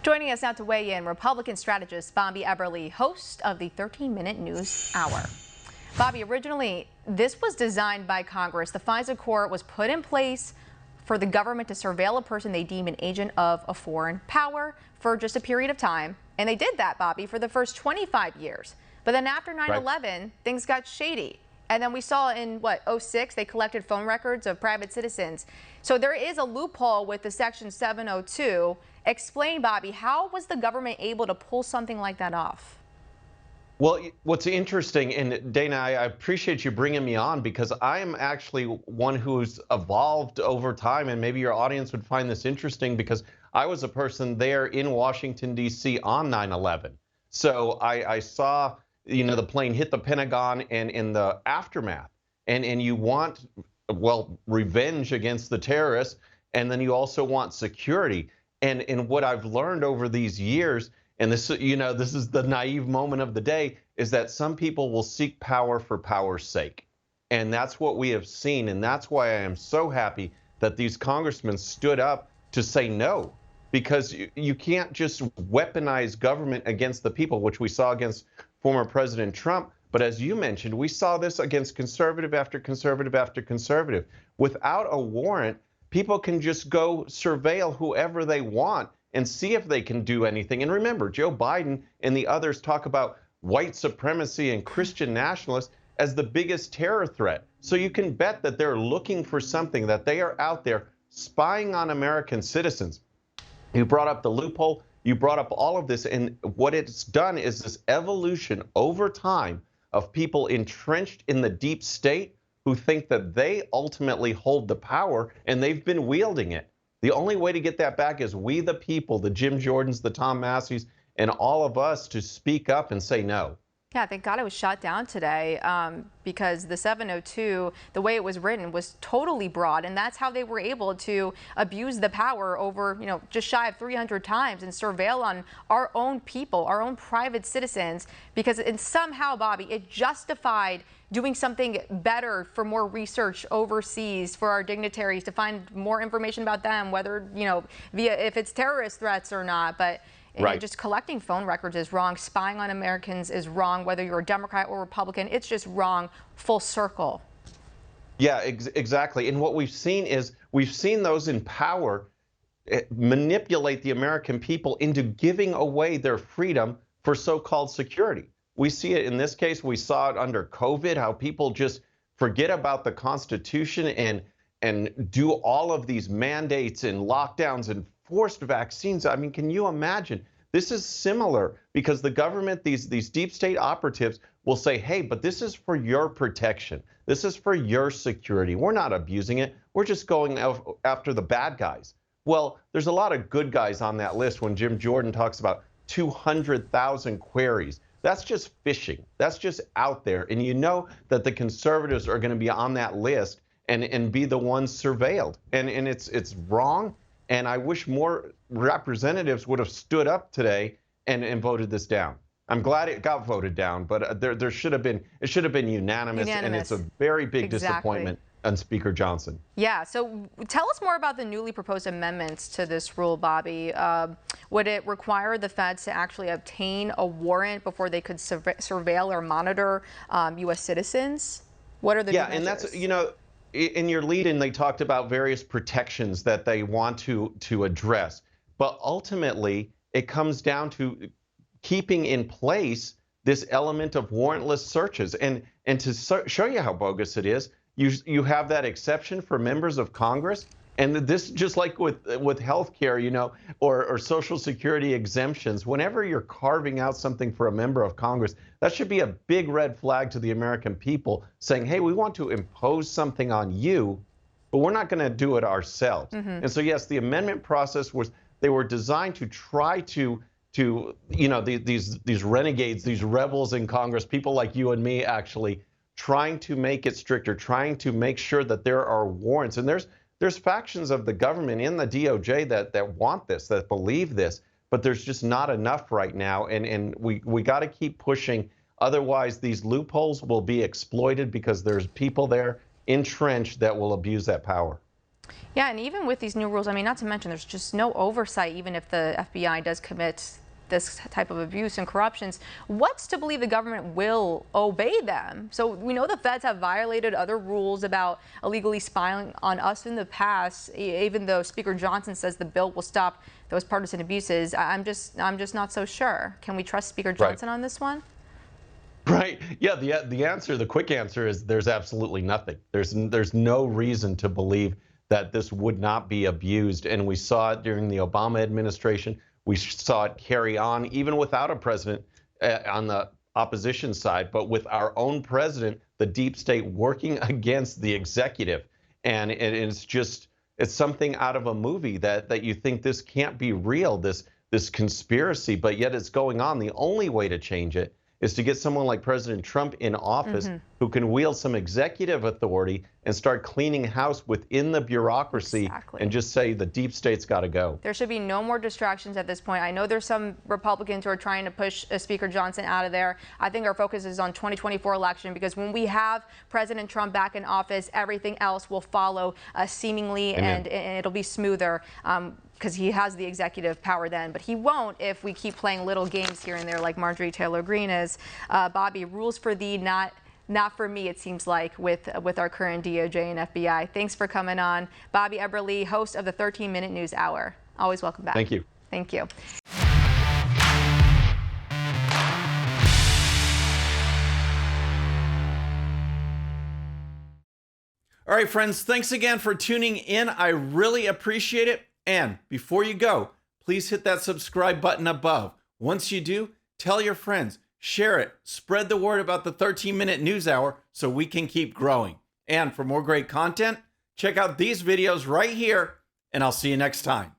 Joining us now to weigh in, Republican strategist Bobby Eberle, host of the 13-Minute News Hour. Bobby, originally, this was designed by Congress. The FISA court was put in place for the government to surveil a person they deem an agent of a foreign power for just a period of time. And they did that, Bobby, for the first 25 years. But then after 9/11, things got shady. And then we saw in, '06, they collected phone records of private citizens. So there is a loophole with the Section 702. Explain, Bobby, how was the government able to pull something like that off? Well, what's interesting, and Dana, I appreciate you bringing me on because I am actually one who's evolved over time, and maybe your audience would find this interesting because I was a person there in Washington, D.C. on 9/11. So I saw, the plane hit the Pentagon and in the aftermath. And you want, revenge against the terrorists, and then you also want security. And what I've learned over these years, and this is the naive moment of the day, is that some people will seek power for power's sake. And that's what we have seen. And that's why I am so happy that these congressmen stood up to say no, because you can't just weaponize government against the people, which we saw against former President Trump. But as you mentioned, we saw this against conservative after conservative after conservative. Without a warrant, people can just go surveil whoever they want and see if they can do anything. And remember, Joe Biden and the others talk about white supremacy and Christian nationalists as the biggest terror threat. So you can bet that they're looking for something, that they are out there spying on American citizens. You brought up the loophole. You brought up all of this. And what it's done is this evolution over time of people entrenched in the deep state who think that they ultimately hold the power, and they've been wielding it. The only way to get that back is we, the people, the Jim Jordans, the Tom Masseys, and all of us to speak up and say no. Yeah, thank God it was shot down today because the 702, the way it was written, was totally broad. And that's how they were able to abuse the power over, just shy of 300 times and surveil on our own people, our own private citizens, because somehow, Bobby, it justified doing something better for more research overseas for our dignitaries to find more information about them, whether, if it's terrorist threats or not. But just collecting phone records is wrong. Spying on Americans is wrong, whether you're a Democrat or Republican. It's just wrong, full circle. Yeah, exactly. And what we've seen is those in power manipulate the American people into giving away their freedom for so-called security. We see it in this case. We saw it under COVID, how people just forget about the Constitution and do all of these mandates and lockdowns and forced vaccines. I mean, can you imagine? This is similar because the government, these deep state operatives will say, hey, but this is for your protection. This is for your security. We're not abusing it. We're just going after the bad guys. Well, there's a lot of good guys on that list when Jim Jordan talks about 200,000 queries. That's just phishing. That's just out there. And you know that the conservatives are going to be on that list and be the ones surveilled. And it's wrong. And I wish more representatives would have stood up today and voted this down. I'm glad it got voted down, but it should have been unanimous. And it's a very big disappointment on Speaker Johnson. Yeah, so tell us more about the newly proposed amendments to this rule, Bobby. Would it require the feds to actually obtain a warrant before they could surveil or monitor U.S. citizens? What are the and that's, in your lead-in, they talked about various protections that they want to address. But ultimately, it comes down to keeping in place this element of warrantless searches. And to show you how bogus it is, you have that exception for members of Congress. And this, just like with health care, or Social Security exemptions, whenever you're carving out something for a member of Congress, that should be a big red flag to the American people saying, hey, we want to impose something on you, but we're not going to do it ourselves. And so, yes, the amendment process they were designed to try to these renegades, these rebels in Congress, people like you and me, actually trying to make it stricter, trying to make sure that there are warrants. And there's factions of the government in the DOJ that want this, that believe this, but there's just not enough right now. And we got to keep pushing. Otherwise, these loopholes will be exploited because there's people there entrenched that will abuse that power. Yeah, and even with these new rules, I mean, not to mention there's just no oversight, even if the FBI does commit this type of abuse and corruptions. What's to believe the government will obey them? So we know the feds have violated other rules about illegally spying on us in the past, even though Speaker Johnson says the bill will stop those partisan abuses. I'm just not so sure. Can we trust Speaker Johnson on this one? Right. Yeah. The quick answer is there's absolutely nothing. There's no reason to believe that this would not be abused. And we saw it during the Obama administration. We saw it carry on even without a president on the opposition side, but with our own president, the deep state working against the executive. And it's something out of a movie that you think this can't be real, this conspiracy, but yet it's going on. The only way to change it is to get someone like President Trump in office who can wield some executive authority and start cleaning house within the bureaucracy and just say the deep state's got to go. There should be no more distractions at this point. I know there's some Republicans who are trying to push Speaker Johnson out of there. I think our focus is on 2024 election, because when we have President Trump back in office, everything else will follow seemingly, and it'll be smoother. Because he has the executive power then, but he won't if we keep playing little games here and there like Marjorie Taylor Greene is. Bobby, rules for thee, not for me, it seems like, with our current DOJ and FBI. Thanks for coming on. Bobby Eberle, host of the 13-Minute News Hour. Always welcome back. Thank you. Thank you. All right, friends, thanks again for tuning in. I really appreciate it. And before you go, please hit that subscribe button above. Once you do, tell your friends, share it, spread the word about the 13-Minute News Hour so we can keep growing. And for more great content, check out these videos right here, and I'll see you next time.